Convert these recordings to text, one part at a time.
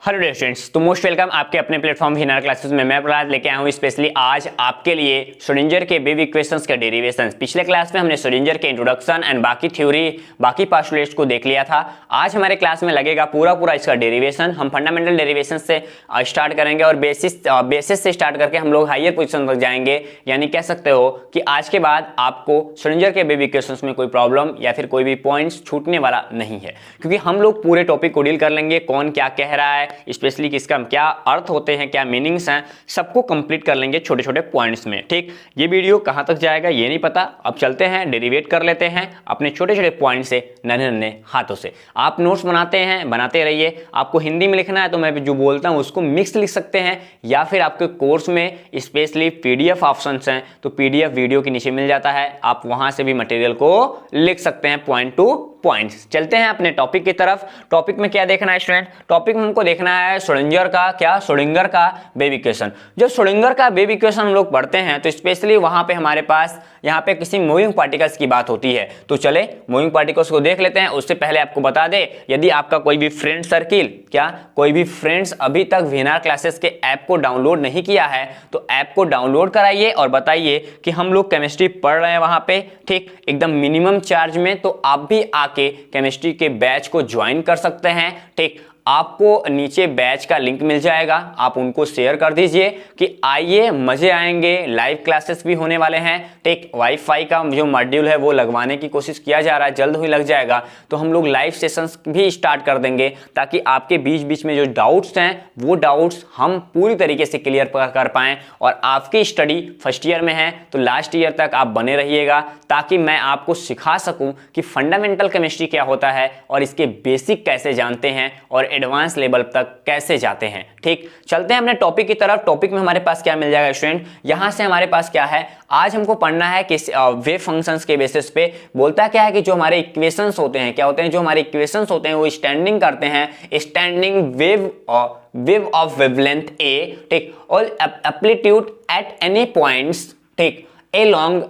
Hello dear students, तो most welcome आपके अपने प्लेटफॉर्म विनर क्लासेस में। मैं प्रहलाद लेके आया हूँ स्पेशली आज आपके लिए श्रोडिंगर के वेव इक्वेशंस का डेरिवेशंस। पिछले क्लास में हमने श्रोडिंगर के इंट्रोडक्शन एंड बाकी थ्योरी, बाकी पोस्टुलेट्स को देख लिया था। आज हमारे क्लास में लगेगा पूरा इसका डेरिवेशन। हम फंडामेंटल डेरिवेशन से स्टार्ट करेंगे और बेसिस से स्टार्ट करके हम लोग हायर पोजिशन तक जाएंगे। यानी कह सकते हो कि आज के बाद आपको श्रोडिंगर के वेव इक्वेशंस में कोई प्रॉब्लम या फिर कोई भी पॉइंट्स छूटने वाला नहीं है, क्योंकि हम लोग पूरे टॉपिक को डील कर लेंगे। कौन क्या कह रहा है, स्पेशली किसका क्या अर्थ होते हैं, क्या मीनिंग्स हैं, सबको कंप्लीट कर लेंगे छोटे छोटे पॉइंट्स में। ठीक, ये वीडियो कहां तक जाएगा ये नहीं पता। अब चलते हैं, डेरिवेट कर लेते हैं अपने छोटे छोटे पॉइंट से, नन्हे नन्हे हाथों से। आप नोट्स बनाते हैं, बनाते रहिए। आपको हिंदी में लिखना है तो मैं जो बोलता हूं उसको मिक्स लिख सकते हैं, या फिर आपके कोर्स में स्पेशली पीडीएफ ऑप्शंस हैं तो पीडीएफ वीडियो के नीचे मिल जाता है, आप वहां से भी मटेरियल को लिख सकते हैं पॉइंट टू पॉइंट्स। चलते हैं अपने टॉपिक की तरफ। टॉपिक में क्या देखना है स्टूडेंट? टॉपिक में हमको देखना है श्रोडिंगर का क्या, श्रोडिंगर का वेव इक्वेशन। जब श्रोडिंगर का वेव इक्वेशन हम लोग पढ़ते हैं तो स्पेशली वहां पे हमारे पास यहाँ पे किसी मूविंग पार्टिकल्स की बात होती है। तो चले मूविंग पार्टिकल्स को देख लेते हैं। उससे पहले आपको बता दे, यदि आपका कोई भी फ्रेंड सर्किल, क्या कोई भी फ्रेंड्स अभी तक वीनर क्लासेस के ऐप को डाउनलोड नहीं किया है तो ऐप को डाउनलोड कराइए और बताइए कि हम लोग केमिस्ट्री पढ़ रहे हैं वहां पे, ठीक, एकदम मिनिमम चार्ज में। तो आप भी आके केमिस्ट्री के बैच को ज्वाइन कर सकते हैं। ठीक, आपको नीचे बैच का लिंक मिल जाएगा, आप उनको शेयर कर दीजिए कि आइए मजे आएंगे, लाइव क्लासेस भी होने वाले हैं। ठीक, वाईफाई का जो मॉड्यूल है वो लगवाने की कोशिश किया जा रहा है, जल्द ही लग जाएगा। तो हम लोग लाइव सेशंस भी स्टार्ट कर देंगे ताकि आपके बीच बीच में जो डाउट्स हैं वो डाउट्स हम पूरी तरीके से क्लियर कर पाएं। और आपकी स्टडी फर्स्ट ईयर में है तो लास्ट ईयर तक आप बने रहिएगा, ताकि मैं आपको सिखा सकूं कि फंडामेंटल केमिस्ट्री क्या होता है और इसके बेसिक कैसे जानते हैं और एडवांस लेवल तक कैसे जाते हैं। ठीक, चलते हैं अपने टॉपिक की तरफ। टॉपिक में हमारे पास क्या मिल जाएगा स्टूडेंट? यहां से हमारे पास क्या है, आज हमको पढ़ना है कि वेव फंक्शंस के बेसिस पे बोलता क्या है कि जो हमारे इक्वेशंस होते हैं, क्या होते हैं, जो हमारे इक्वेशंस होते हैं वो स्टैंडिंग करते हैं, standing wave of wavelength a, ठीक, और एम्पलीट्यूड एट एनी पॉइंट्स, ठीक, along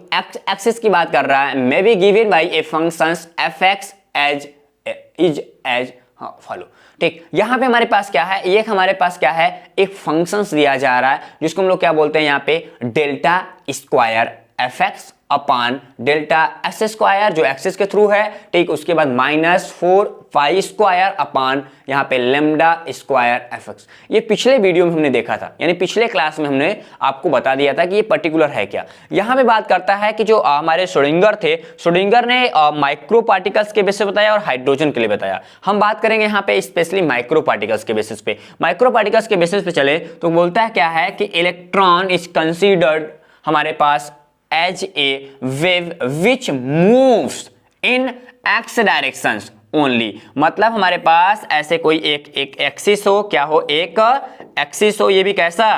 एक्सिस की बात कर रहा है, may be given by a functions fx as follow. ठीक, यहां पे हमारे पास क्या है, एक हमारे पास क्या है, एक फंक्शंस दिया जा रहा है जिसको हम लोग क्या बोलते हैं यहाँ पे, डेल्टा स्क्वायर fx अपान डेल्टा एक्स स्क्वायर जो एक्सिस के थ्रू है। ठीक, उसके बाद -4 पाई स्क्वायर अपान यहाँ पे लेमडा स्क्वायर fx। ये पिछले वीडियो में हमने देखा था, यानी पिछले क्लास में हमने आपको बता दिया था कि ये पर्टिकुलर है क्या। यहाँ पे बात करता है कि जो हमारे श्रोडिंगर थे, श्रोडिंगर ने माइक्रो पार्टिकल्स के बेसिस पे बताया और हाइड्रोजन के लिए बताया। हम बात करेंगे यहाँ पे स्पेशली माइक्रो पार्टिकल्स के बेसिस पे। माइक्रो पार्टिकल्स के बेसिस पे चले तो बोलता है क्या है कि इलेक्ट्रॉन इज कंसिडर्ड हमारे पास as a wave which moves in X directions only. मतलब हमारे पास ऐसे कोई एक एक्सिस हो, क्या हो, एक एक्सिस हो, ये भी कैसा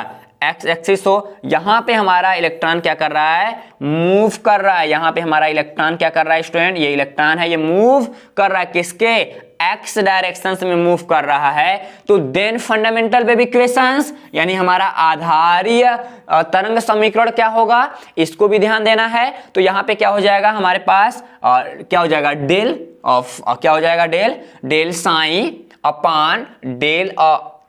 एक्स एक्सिस हो। यहां पे हमारा इलेक्ट्रॉन क्या कर रहा है, मूव कर रहा है। यहां पे हमारा इलेक्ट्रॉन क्या कर रहा है स्टूडेंट, ये इलेक्ट्रॉन है, ये मूव कर रहा है किसके, एक्स डायरेक्शंस में मूव कर रहा है। तो देन फंडामेंटल वेव इक्वेशंस यानी हमारा आधारीय तरंग समीकरण क्या होगा, इसको भी ध्यान देना है। तो यहां पे क्या हो जाएगा हमारे पास, क्या हो जाएगा, डेल ऑफ क्या हो जाएगा, del psi upon del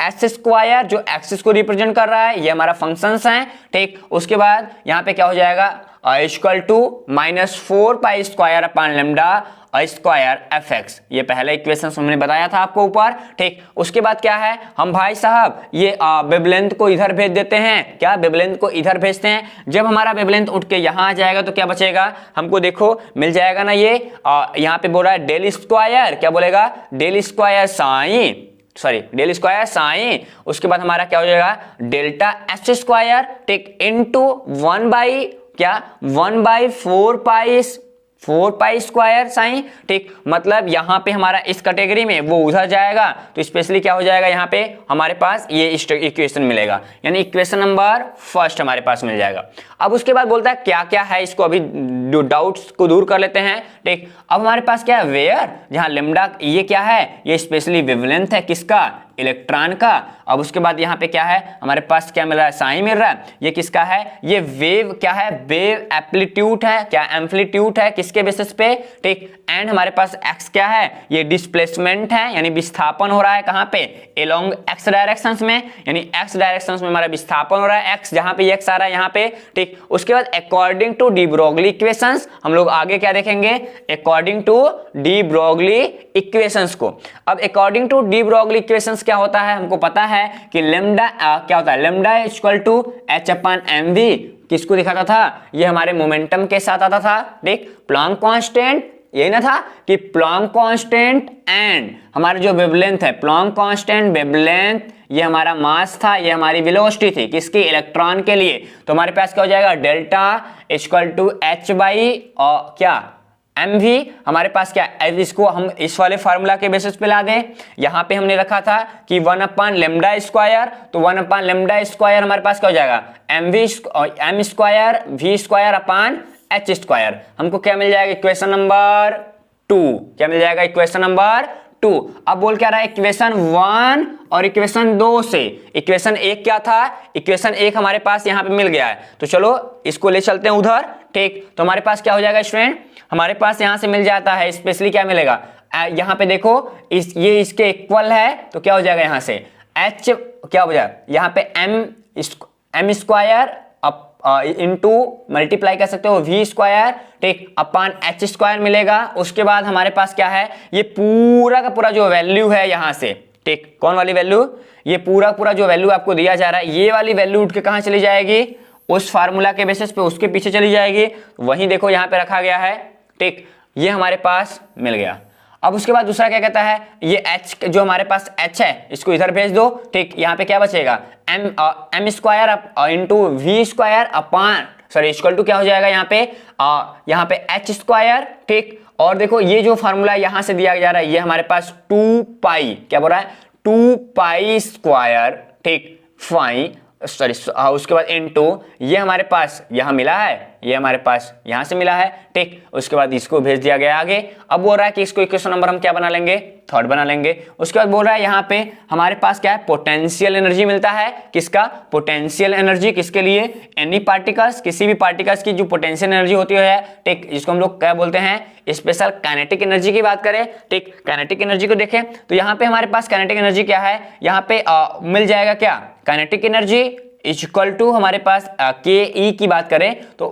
s square जो एक्सिस को रिप्रेजेंट कर रहा है, ये हमारा फंक्शंस हैं। ठीक, उसके बाद यहाँ पे क्या हो जाएगा, equal to -4 pi square upon lambda square fx। ये पहले इक्वेशन हमने बताया था आपको ऊपर। ठीक, उसके बाद क्या है, हम भाई साहब ये वेवलेंथ को इधर भेज देते हैं, क्या वेवलेंथ को इधर भेजते हैं। जब हमारा वेवलेंथ उठ के यहाँ आ जाएगा तो क्या बचेगा हमको, देखो मिल जाएगा ना, ये यहाँ पे बोल रहा है डेल स्क्वायर, क्या बोलेगा, डेल स्क्वायर साइन, उसके बाद हमारा क्या हो जाएगा, डेल्टा एस स्क्वायर, ठीक, इनटू 4 पाई स्क्वायर साइन। ठीक, मतलब यहां पे हमारा इस कैटेगरी में वो उधर जाएगा तो स्पेशली क्या हो जाएगा, यहां पे हमारे पास ये इक्वेशन मिलेगा, यानी इक्वेशन नंबर फर्स्ट हमारे पास मिल जाएगा। अब उसके बाद बोलता है क्या क्या है, इसको अभी डाउट्स को दूर कर लेते हैं। ठीक, अब हमारे पास क्या है, वेयर, जहां लेमडा ये क्या है, ये स्पेशली वेवलेंथ है किसका, इलेक्ट्रॉन का। अब उसके बाद यहाँ पे क्या है, हमारे पास क्या मिल रहा है, साइन मिल रहा है। ये किसका है, ये वेव क्या है, वेव एम्पलीट्यूड है, क्या एम्पलीट्यूड है, किसके बेसिस पे, ठीक। एंड हमारे पास एक्स क्या है, ये डिस्प्लेसमेंट है, यानी विस्थापन हो रहा है कहाँ पे, एलोंग एक्स डायरेक्शंस में, यानी एक्स डायरेक्शंस में हमारा विस्थापन हो रहा है, एक्स जहाँ पे एक्स आ रहा है यहाँ पे, ठीक। उसके बाद according to de Broglie equations, हम लोग आगे क्या देखेंगे, according to de Broglie equations को। अब according to de Broglie equations क्या होता है, हमको पता है कि लेमडा क्या होता है, lambda equal to h upon m v, किसको दिखाता था, ये हमारे मोमेंटम के साथ आता था, ठीक। प्लैंक कांस्टेंट यही ना था कि प्लैंक कांस्टेंट एंड हमारा जो वेवलेंथ है, प्लैंक कांस्टेंट, वेवलेंथ, ये हमारा मास था, ये हमारी वेलोसिटी थी, किसकी, इलेक्ट्रॉन के लिए। तो हमारे पास क्या हो जाएगा, delta equal to h by क्या एम वी, हमारे पास क्या, इसको हम इस वाले फार्मूला के बेसिस पे ला दें। यहाँ पे हमने रखा था कि 1 अपॉन लेमडा स्क्वायर, तो 1 अपॉन लेमडा स्क्वायर हमारे पास क्या हो जाएगा, m square v square upon h square. हमको क्या मिल जाएगा, इक्वेशन नंबर 2, क्या मिल जाएगा, इक्वेशन नंबर 2। अब बोल क्या रहा है, इक्वेशन 1 और इक्वेशन 2 से, इक्वेशन 1 क्या था, इक्वेशन 1 हमारे पास यहाँ पे मिल गया है, तो चलो इसको ले चलते हैं उधर, ठीक। तो हमारे पास क्या हो जाएगा स्टूडेंट, हमारे पास यहाँ से मिल जाता है, स्पेशली क्या मिलेगा, यहाँ पे देखो ये इसके इक्वल है, तो क्या हो जाएगा यहाँ से एच क्या हो जाएगा, यहाँ पे एम स्क्वायर इनटू मल्टीप्लाई कर सकते हो वी स्क्वायर, ठीक, अपॉन एच स्क्वायर मिलेगा। उसके बाद हमारे पास क्या है, ये पूरा का पूरा जो वैल्यू है यहाँ से, ठीक, कौन वाली वैल्यू, ये पूरा पूरा जो वैल्यू आपको दिया जा रहा है, ये वाली वैल्यू उठ के कहाँ चली जाएगी, उस फार्मूला के बेसिस पे उसके पीछे चली जाएगी, वहीं देखो यहाँ पे रखा गया है, ठीक, ये हमारे पास मिल गया। अब उसके बाद दूसरा क्या कहता है, ये h जो हमारे पास h है, इसको इधर भेज दो, ठीक। यहाँ पे क्या बचेगा, m square into v square upon sorry equal to क्या हो जाएगा यहाँ पे h स्क्वायर, ठीक। और देखो ये जो फार्मूला यहाँ से दिया जा रहा है, ये हमारे पास 2 पाई क्या बोल रहा है, 2 पाई स्क्वायर, ठीक, फाई सॉरी उसके बाद इनटू ये हमारे पास यहाँ मिला है, ये हमारे पास यहाँ से मिला है, ठीक। उसके बाद इसको भेज दिया गया आगे। अब बोल रहा है कि इसको इक्वेशन नंबर हम क्या बना लेंगे, थर्ड बना लेंगे। उसके बाद बोल रहा है यहाँ पे हमारे पास क्या है, पोटेंशियल एनर्जी मिलता है, किसका, पोटेंशियल एनर्जी, किसके लिए, एनी पार्टिकल्स, किसी भी पार्टिकल्स की जो पोटेंशियल एनर्जी होती है, ठीक, जिसको हम लोग क्या बोलते हैं, स्पेशल काइनेटिक एनर्जी की बात करें, ठीक। काइनेटिक एनर्जी को देखें तो यहाँ पे हमारे पास काइनेटिक एनर्जी क्या है, यहाँ पे मिल जाएगा क्या, काइनेटिक एनर्जी इक्वल टू हमारे पास के ई की बात करें तो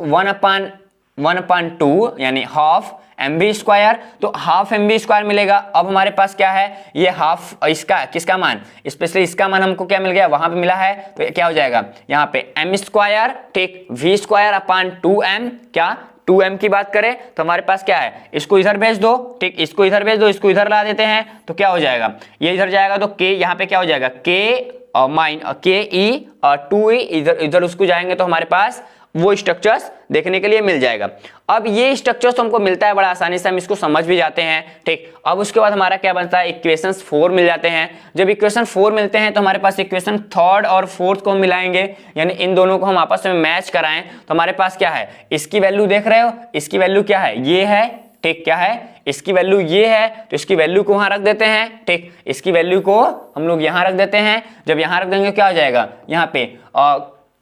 1/2 यानी हाफ एम बी स्क्वायर, तो हाफ एम बी स्क्वायर मिलेगा। अब हमारे पास क्या है, ये हाफ इसका किसका मान, स्पेशली इसका मान हमको क्या मिल गया, वहां पे मिला है, तो क्या हो जाएगा यहाँ पे एम स्क्वायर, ठीक, वी स्क्वायर अपॉन 2m, क्या 2m की बात करें तो हमारे पास क्या है, इसको इधर भेज दो, ठीक, इसको इधर भेज दो, इसको इधर ला देते हैं, तो क्या हो जाएगा, ये इधर जाएगा तो k यहाँ पे क्या हो जाएगा, के ई 2e, इधर इधर उसको जाएंगे तो हमारे पास वो स्ट्रक्चर्स देखने के लिए मिल जाएगा। अब ये स्ट्रक्चर्स हमको मिलता है बड़ा आसानी से, हम इसको समझ भी जाते हैं, ठीक। अब उसके बाद हमारा क्या बनता है, इक्वेशंस 4 मिल जाते हैं। जब इक्वेशन 4 मिलते हैं तो हमारे पास इक्वेशन थर्ड और फोर्थ को हम मिलाएंगे, यानी इन दोनों को हम आपस में मैच कराएं तो हमारे पास क्या है, इसकी वैल्यू देख रहे हो, इसकी वैल्यू क्या है, ये है, ठीक, क्या है, इसकी वैल्यू ये है, तो इसकी वैल्यू को वहां रख देते हैं, ठीक, इसकी वैल्यू को हम लोग यहां रख देते हैं। जब यहां रख देंगे क्या हो जाएगा, यहाँ पे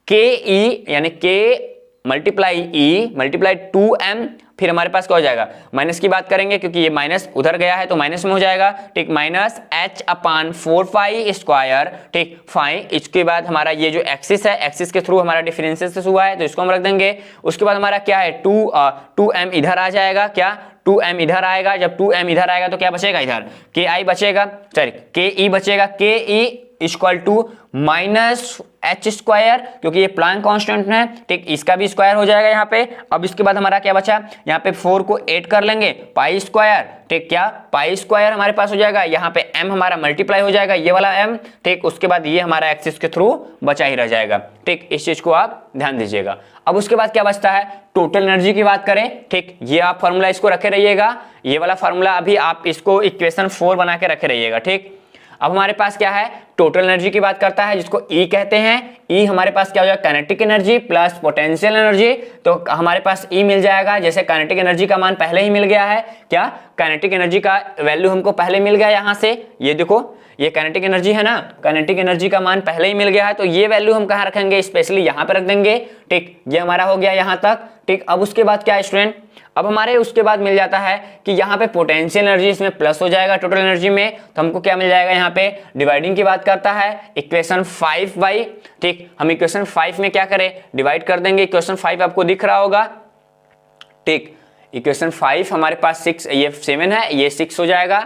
के ई यानी के मल्टीप्लाई ई मल्टीप्लाई 2m, फिर हमारे पास क्या हो जाएगा, माइनस की बात करेंगे क्योंकि ये माइनस उधर गया है तो माइनस में हो जाएगा, ठीक, minus h upon 4 pi square, ठीक, फाई। इसके बाद हमारा ये जो एक्सिस है, एक्सिस के थ्रू हमारा डिफरेंशियल हुआ है तो इसको हम रख देंगे। उसके बाद हमारा क्या है, 2m इधर आ जाएगा, क्या 2m इधर आएगा, जब 2m इधर आएगा तो क्या बचेगा, इधर के आई बचेगा, सॉरी के ई बचेगा, K E equal to minus H square, क्योंकि ये प्लैंक कांस्टेंट है, ठीक, इसका भी स्क्वायर हो जाएगा यहाँ पे। अब इसके बाद हमारा क्या बचा, यहाँ पे 4 को 8 कर लेंगे, पाई स्क्वायर, ठीक, क्या पाई स्क्वायर हमारे पास हो जाएगा, यहाँ पे m हमारा मल्टीप्लाई हो जाएगा, ये वाला m, ठीक। उसके बाद ये हमारा एक्सिस के थ्रू बचा ही रह जाएगा, ठीक, इस चीज को आप ध्यान दीजिएगा। अब उसके बाद क्या बचता है, टोटल एनर्जी की बात करें, ठीक, ये आप फॉर्मूला इसको रखे रहिएगा, ये वाला फॉर्मूला अभी आप इसको इक्वेशन 4 बना के रखे रहिएगा, ठीक। अब हमारे पास क्या है, टोटल एनर्जी की बात करता है जिसको E कहते हैं। E हमारे पास क्या हो जाएगा, kinetic energy plus potential energy, तो हमारे पास E मिल जाएगा। जैसे काइनेटिक एनर्जी का मान पहले ही मिल गया है, क्या काइनेटिक एनर्जी का वैल्यू हमको पहले मिल गया यहाँ से, ये देखो ये काइनेटिक एनर्जी है ना, काइनेटिक एनर्जी का मान पहले ही मिल गया है, तो ये वैल्यू हम कहाँ रखेंगे, स्पेशली यहाँ पे रख देंगे। ठीक, ये हमारा हो गया यहाँ तक। ठीक, अब उसके बाद क्या है स्टूडेंट, अब हमारे उसके बाद मिल जाता है कि यहाँ पे पोटेंशियल एनर्जी इसमें प्लस हो जाएगा टोटल एनर्जी में, तो हमको क्या मिल जाएगा, यहाँ पे डिवाइडिंग की बात करता है इक्वेशन 5 बाई, ठीक, हम इक्वेशन 5 में क्या करें, डिवाइड कर देंगे। इक्वेशन 5 आपको दिख रहा होगा। ठीक, इक्वेशन 5 हमारे पास 6, ये 7 है, ये 6 हो जाएगा,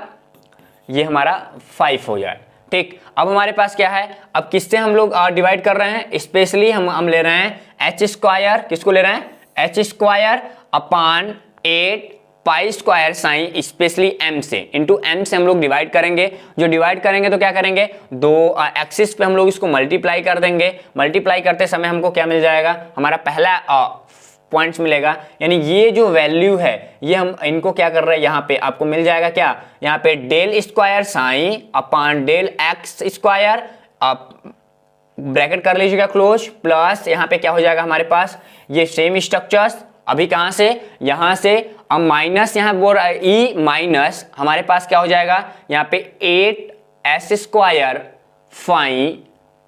ये हमारा 5 हो जाए। ठीक, अब हमारे पास क्या है, अब किससे हम लोग डिवाइड कर रहे हैं, स्पेशली हम ले रहे हैं एच स्क्वायर, किसको ले रहे हैं, h square upon 8 pi square psi specially m से, इंटू एम से हम लोग डिवाइड करेंगे। जो डिवाइड करेंगे तो क्या करेंगे, दो एक्सिस पे हम लोग इसको मल्टीप्लाई कर देंगे। मल्टीप्लाई करते समय हमको क्या मिल जाएगा, हमारा पहला पॉइंट्स मिलेगा, यानी ये जो वैल्यू है ये हम इनको क्या कर रहे हैं, यहाँ पे आपको मिल जाएगा क्या, यहाँ पे del square psi upon del x square, bracket कर लीजिएगा क्लोज, प्लस यहाँ पे क्या हो जाएगा हमारे पास, ये सेम स्ट्रक्चर्स अभी कहाँ से, यहाँ से, अब माइनस यहाँ बोल रहा है ई माइनस, हमारे पास क्या हो जाएगा यहाँ पे 8 s square fine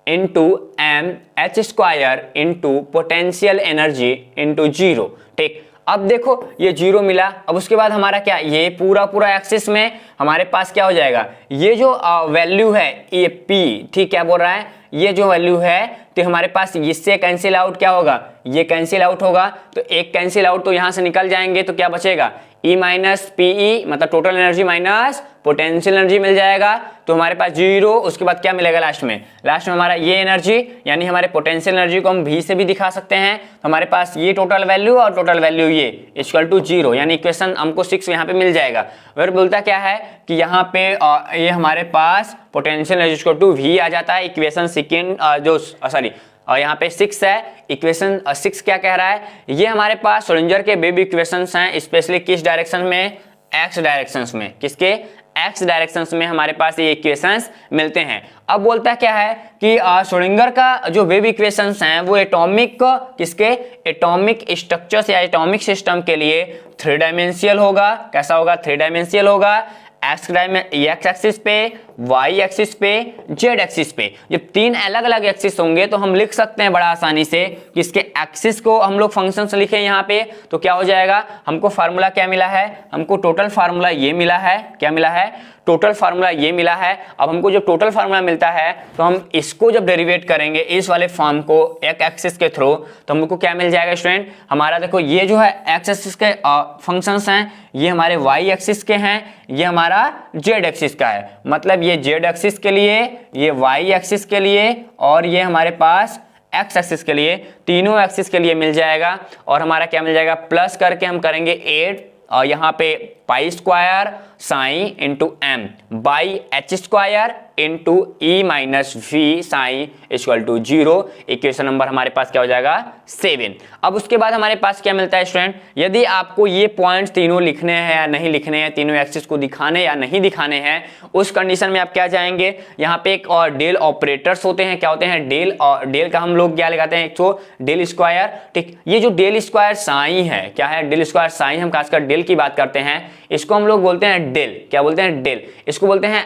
into m h square into potential energy into 0। ठीक, अब देखो ये 0 मिला। अब उसके बाद हमारा क्या, ये पूरा एक्सिस में हमारे पास क्या हो जाएगा, ये जो वैल्यू है ये पी, ठीक, क्या बोल रहा है, ये जो वैल्यू है तो हमारे पास इससे कैंसिल आउट क्या होगा, ये कैंसिल आउट होगा, तो एक कैंसिल आउट तो यहां से निकल जाएंगे, तो क्या बचेगा, E माइनस पीई, मतलब total energy minus potential energy मिल जाएगा, तो हमारे पास 0। उसके बाद क्या मिलेगा लास्ट में, हमारा ये एनर्जी, यानी हमारे पोटेंशियल एनर्जी को हम V से भी दिखा सकते हैं, तो हमारे पास ये टोटल वैल्यू और टोटल वैल्यू ये इक्वल टू 0, यानी इक्वेशन हमको 6 यहाँ पे मिल जाएगा। फिर बोलता क्या है कि यहाँ पे ये हमारे पास potential energy equal to V आ जाता है। इक्वेशन सेकेंड जो सॉरी और यहाँ पे 6 है, इक्वेशन 6 क्या कह रहा है, ये हमारे पास श्रोडिंगर के वेव इक्वेशंस हैं, स्पेशली किस डायरेक्शन में, एक्स डायरेक्शंस में, किसके, एक्स डायरेक्शंस में हमारे पास ये इक्वेशंस मिलते हैं। अब बोलता क्या है कि श्रोडिंगर का जो वेव इक्वेशंस हैं वो एटॉमिक, किसके, एटॉमिक स्ट्रक्चर्स या एटॉमिक सिस्टम के लिए 3 डायमेंशियल होगा। कैसा होगा, 3 डायमेंशियल होगा, एक्स एक्सिस पे, वाई एक्सिस पे, जेड एक्सिस पे। जब 3 अलग अलग एक्सिस होंगे तो हम लिख सकते हैं बड़ा आसानी से कि इसके एक्सिस को हम लोग फंक्शंस लिखें यहाँ पे, तो क्या हो जाएगा, हमको फार्मूला क्या मिला है, हमको टोटल फार्मूला ये मिला है, क्या मिला है, टोटल फार्मूला ये मिला है। अब हमको जब टोटल फार्मूला मिलता है तो हम इसको जब डेरिवेट करेंगे इस वाले फॉर्म को एक एक्सिस के थ्रू, तो हमको क्या मिल जाएगा स्टूडेंट, हमारा देखो ये जो है एक्स एक्सिस के फंक्शंस हैं, ये हमारे वाई एक्सिस के हैं, ये हमारा जेड एक्सिस का है, मतलब ये जेड एक्सिस के लिए, ये वाई एक्सिस के लिए और ये हमारे पास एक्स एक्सिस के लिए, तीनों एक्सिस के लिए मिल जाएगा। और हमारा क्या मिल जाएगा, प्लस करके हम करेंगे 8 और यहाँ पे pi square psi into m by h square into E minus V psi equal to 0। Equation number हमारे पास क्या हो जाएगा, 7। अब उसके बाद हमारे पास क्या मिलता है स्टूडेंट, यदि आपको ये पॉइंट्स तीनों लिखने हैं या नहीं लिखने हैं, तीनों एक्सिस को दिखाने या नहीं दिखाने हैं, उस कंडीशन में आप क्या जाएंगे, यहाँ पे एक और डेल ऑपरेटर्स होते हैं, क्या होते हैं, डेल, और डेल का हम लोग क्या लगाते हैं, तो डेल स्क्वायर। ठीक, ये जो डेल स्क्वायर साइन है, क्या है, डेल स्क्वायर साइन, हम खासकर डेल की बात करते हैं, इसको हम लोग बोलते हैं डेल, क्या बोलते हैं, डेल, इसको बोलते हैं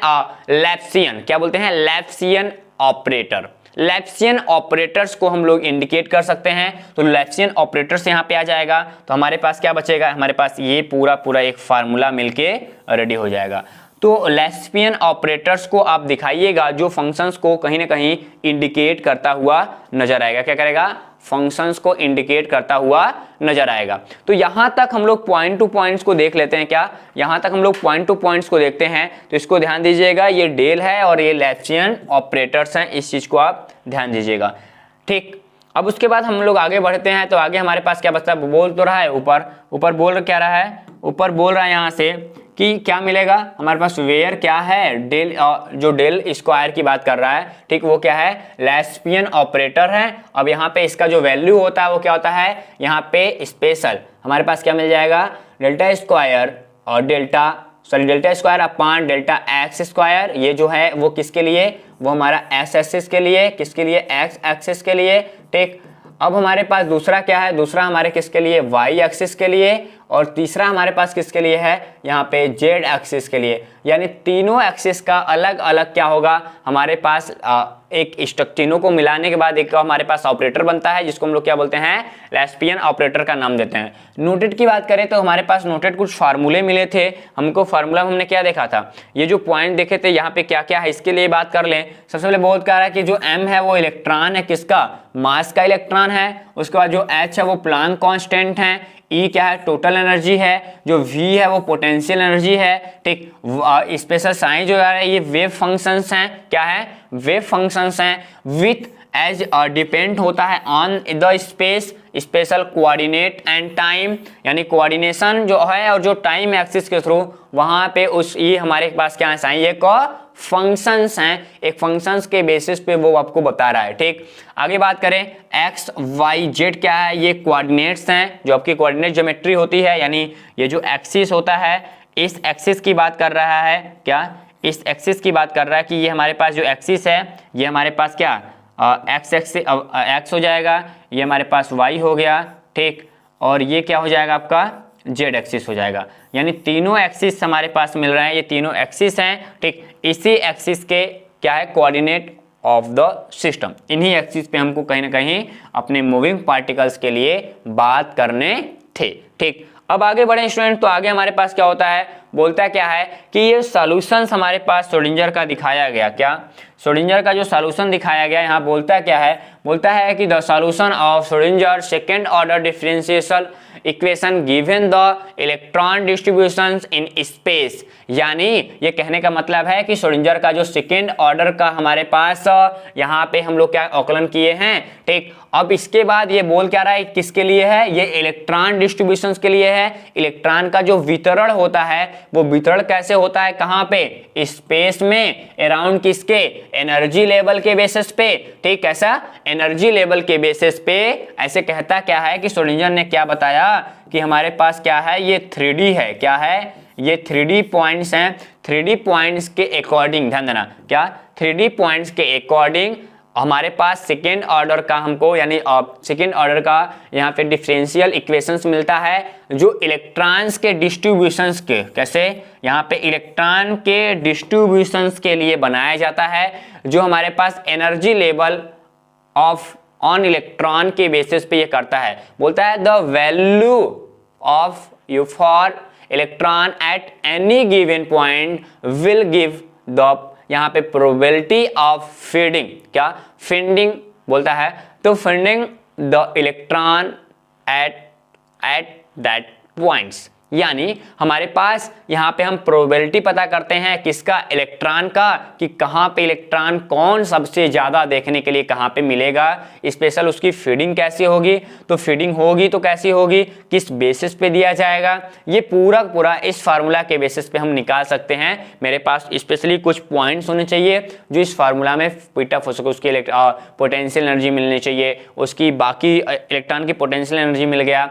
लैप्सियन, क्या बोलते हैं, लैप्सियन ऑपरेटर। लैप्सियन ऑपरेटर्स को हम लोग इंडिकेट कर सकते हैं, तो लैप्सियन ऑपरेटर्स यहाँ पे आ जाएगा, तो हमारे पास क्या बचेगा, हमारे पास ये पूरा एक फार्मूला मिलके रेडी हो जाएगा। तो लैप्सियन ऑपरेटर्स को आप दिखाइएगा जो फंक्शंस को कहीं ना कहीं इंडिकेट करता हुआ नजर आएगा, क्या करेगा, फंक्शंस को इंडिकेट करता हुआ नजर आएगा। तो यहां तक हम लोग पॉइंट टू पॉइंट्स को देख लेते हैं, क्या, यहां तक हम लोग पॉइंट टू पॉइंट्स को देखते हैं, तो इसको ध्यान दीजिएगा, ये डेल है और ये लैप्सियन ऑपरेटर्स हैं, इस चीज को आप ध्यान दीजिएगा। ठीक, अब उसके बाद हम लोग आगे बढ़ते हैं, तो आगे हमारे पास क्या बचता है, बोल तो रहा है ऊपर बोल क्या रहा है, ऊपर बोल रहा है यहाँ से कि क्या मिलेगा हमारे पास, वेयर क्या है, डेल, जो डेल स्क्वायर की बात कर रहा है, ठीक, वो क्या है, लैप्सियन ऑपरेटर है। अब यहाँ पे इसका जो वैल्यू होता है वो क्या होता है, यहाँ पे स्पेशल हमारे पास क्या मिल जाएगा, डेल्टा स्क्वायर और delta square upon delta x square, ये जो है वो किसके लिए, वो हमारा एक्स एक्सिस के लिए, किसके लिए, एक्स एक्सिस के लिए। ठीक, अब हमारे पास दूसरा क्या है, दूसरा हमारे किसके लिए, वाई एक्सिस के लिए, और तीसरा हमारे पास किसके लिए है, यहाँ पे जेड एक्सिस के लिए। यानी तीनों एक्सिस का अलग अलग क्या होगा हमारे पास, एक तीनों को मिलाने के बाद एक हमारे पास ऑपरेटर बनता है जिसको हम लोग क्या बोलते हैं, लेस्पियन ऑपरेटर का नाम देते हैं। नोटेड की बात करें तो हमारे पास नोटेड कुछ फार्मूले मिले थे हमको। फार्मूला हमने क्या देखा था, ये जो पॉइंट देखे थे यहाँ पे क्या क्या है इसके लिए बात कर लें। सबसे पहले बहुत कह रहा है कि जो m है वो इलेक्ट्रॉन है, किसका, मास का इलेक्ट्रॉन है। उसके बाद जो h है वो प्लांक कांस्टेंट है। E क्या है, टोटल एनर्जी है। जो V है वो पोटेंशियल एनर्जी है। ठीक, स्पेशल साइन जो है ये वेव फंक्शंस हैं, क्या है, वेव फंक्शंस हैं। विथ एज डिपेंड होता है on the space, special coordinate and time, यानी कोऑर्डिनेशन जो है और जो टाइम एक्सिस के थ्रू वहां पे उस ये हमारे पास क्या है साइन, ये को फंक्शंस हैं, एक फंक्शंस के बेसिस पे वो आपको बता रहा है। ठीक, आगे बात करें एक्स वाई जेड क्या है, ये कोऑर्डिनेट्स हैं जो आपकी कोऑर्डिनेट ज्योमेट्री होती है। यानी ये जो एक्सिस होता है इस एक्सिस की बात कर रहा है, क्या, इस एक्सिस की बात कर रहा है कि ये हमारे पास जो एक्सिस है ये हमारे पास क्या एक्स हो जाएगा, ये हमारे पास वाई हो गया। ठीक, और ये क्या हो जाएगा आपका जेड एक्सिस हो जाएगा। यानी तीनों एक्सिस हमारे पास मिल रहे हैं, ये तीनों एक्सिस हैं। ठीक, इसी एक्सिस के क्या है कोऑर्डिनेट ऑफ द सिस्टम, इन्हीं एक्सिस पे हमको कहीं ना कहीं अपने मूविंग पार्टिकल्स के लिए बात करने थे। ठीक, अब आगे बढ़े स्टूडेंट, तो आगे हमारे पास क्या होता है, बोलता है क्या है कि ये सॉल्यूशंस हमारे पास श्रोडिंगर का दिखाया गया, क्या, श्रोडिंगर का जो सॉल्यूशन दिखाया गया यहाँ बोलता है क्या है, बोलता है कि the solution of Schrodinger second order differential equation given the electron distributions in space. यानी ये कहने का मतलब है कि श्रोडिंगर का जो सेकेंड ऑर्डर का हमारे पास यहाँ पे हम लोग क्या आकलन किए हैं। ठीक, अब इसके बाद ये बोल क्या रहा है, किसके लिए है, ये इलेक्ट्रॉन डिस्ट्रीब्यूशंस के लिए है। इलेक्ट्रॉन का जो वितरण होता है वो वितरण कैसे होता है, कहाँ पे, स्पेस में, अराउंड किसके, एनर्जी लेवल के बेसिस पे। ठीक, ऐसा एनर्जी लेवल के बेसिस पे ऐसे कहता क्या है कि श्रोडिंगर ने क्या बताया कि हमारे पास क्या है, ये 3D है, क्या है, ये 3D पॉइंट्स हैं। 3D पॉइंट्स के अकॉर्डिंग, ध्यान देना, क्या 3D पॉइंट्स के अकॉर्डिंग हमारे पास सेकेंड ऑर्डर का हमको, यानी सेकेंड ऑर्डर का यहाँ पे डिफरेंशियल इक्वेशंस मिलता है जो इलेक्ट्रॉन्स के डिस्ट्रीब्यूशंस के, कैसे, यहाँ पे इलेक्ट्रॉन के डिस्ट्रीब्यूशंस के लिए बनाया जाता है, जो हमारे पास energy level of on electron के बेसिस पे ये करता है। बोलता है the value of U for electron at any given point will give the, यहाँ पे प्रोबेबिलिटी ऑफ फीडिंग, क्या, फीडिंग बोलता है, तो finding the electron at that points. यानी हमारे पास यहाँ पे हम प्रोबेबिलिटी पता करते हैं किसका, इलेक्ट्रॉन का, कि कहाँ पे इलेक्ट्रॉन कौन सबसे ज्यादा देखने के लिए कहाँ पे मिलेगा, स्पेशल उसकी फीडिंग कैसी होगी, तो फीडिंग होगी तो कैसी होगी, किस बेसिस पे दिया जाएगा, ये पूरा पूरा इस फार्मूला के बेसिस पे हम निकाल सकते हैं। मेरे पास स्पेशली कुछ पॉइंट्स होने चाहिए जो इस फार्मूला में फिट अप हो सके। उसकी पोटेंशियल एनर्जी मिलनी चाहिए, उसकी बाकी इलेक्ट्रॉन की पोटेंशियल एनर्जी मिल गया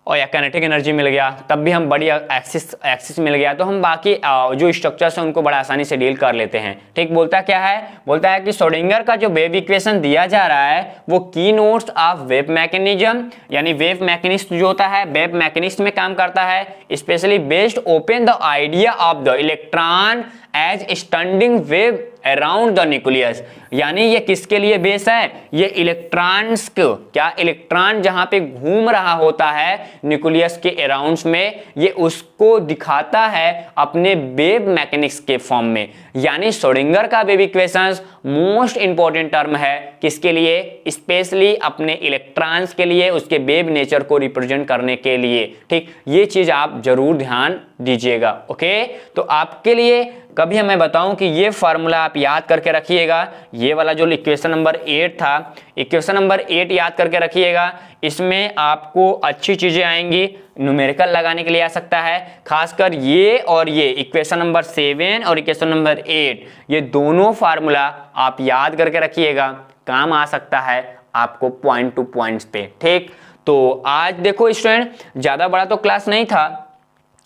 और या काइनेटिक एनर्जी मिल गया, तब भी हम बड़ी एक्सिस मिल गया, तो हम बाकी जो स्ट्रक्चर्स हैं उनको बड़ा आसानी से डील कर लेते हैं। ठीक, बोलता क्या है, बोलता है कि श्रोडिंगर का जो वेव इक्वेशन दिया जा रहा है वो की नोट्स ऑफ वेव मैकेनिज्म, यानी वेव मैकेनिस्ट जो होता है वेव मैकेनिस्ट में काम करता है, specially based upon the idea of the electron as standing wave around the nucleus. यानी ये किसके लिए बेस है, ये इलेक्ट्रॉन्स को, क्या, इलेक्ट्रॉन जहां पे घूम रहा होता है न्यूक्लियस के अराउंड्स में, ये उसको दिखाता है अपने वेव मैकेनिक्स के फॉर्म में। यानी श्रोडिंगर का wave equations most important term है किसके लिए, स्पेशली अपने इलेक्ट्रॉन्स के लिए, उसके वेव नेचर को रिप्रेजेंट करने के लिए। ठीक, ये चीज आप जरूर ध्यान दीजिएगा। ओके, तो आपके लिए कभी मैं बताऊं कि ये फार्मूला आप याद करके रखिएगा, ये वाला जो इक्वेशन नंबर 8 था, इक्वेशन नंबर 8 याद करके रखिएगा। इसमें आपको अच्छी चीजें आएंगी, न्यूमेरिकल लगाने के लिए आ सकता है, खासकर ये और ये इक्वेशन नंबर 7 और इक्वेशन नंबर 8, ये दोनों फार्मूला आप याद करके रखिएगा, काम आ सकता है आपको पॉइंट टू पॉइंट्स पे। ठीक, तो आज देखो स्टूडेंट, ज्यादा बड़ा तो क्लास नहीं था,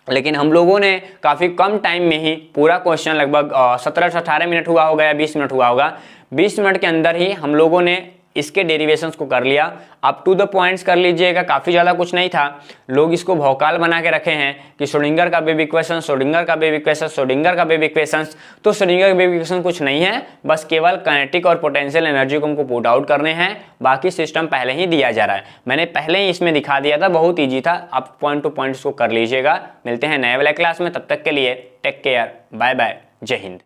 लेकिन हम लोगों ने काफ़ी कम टाइम में ही पूरा क्वेश्चन, लगभग 17 से 18 मिनट हुआ होगा या 20 मिनट हुआ होगा, 20 मिनट के अंदर ही हम लोगों ने इसके डेरिवेशंस को कर लिया। अप टू द पॉइंट्स कर लीजिएगा, काफ़ी ज़्यादा कुछ नहीं था। लोग इसको भौकाल बना के रखे हैं कि श्रोडिंगर का वेव इक्वेशन, श्रोडिंगर का वेव इक्वेशन, श्रोडिंगर का वेव इक्वेशन। तो श्रोडिंगर का वेव इक्वेशन कुछ नहीं है, बस केवल काइनेटिक और पोटेंशियल एनर्जी को हमको पुट आउट करने हैं, बाकी सिस्टम पहले ही दिया जा रहा है। मैंने पहले ही इसमें दिखा दिया था, बहुत ईजी था। आप पॉइंट टू पॉइंट इसको कर लीजिएगा। मिलते हैं नए वाले क्लास में, तब तक के लिए टेक केयर, बाय बाय, जय हिंद।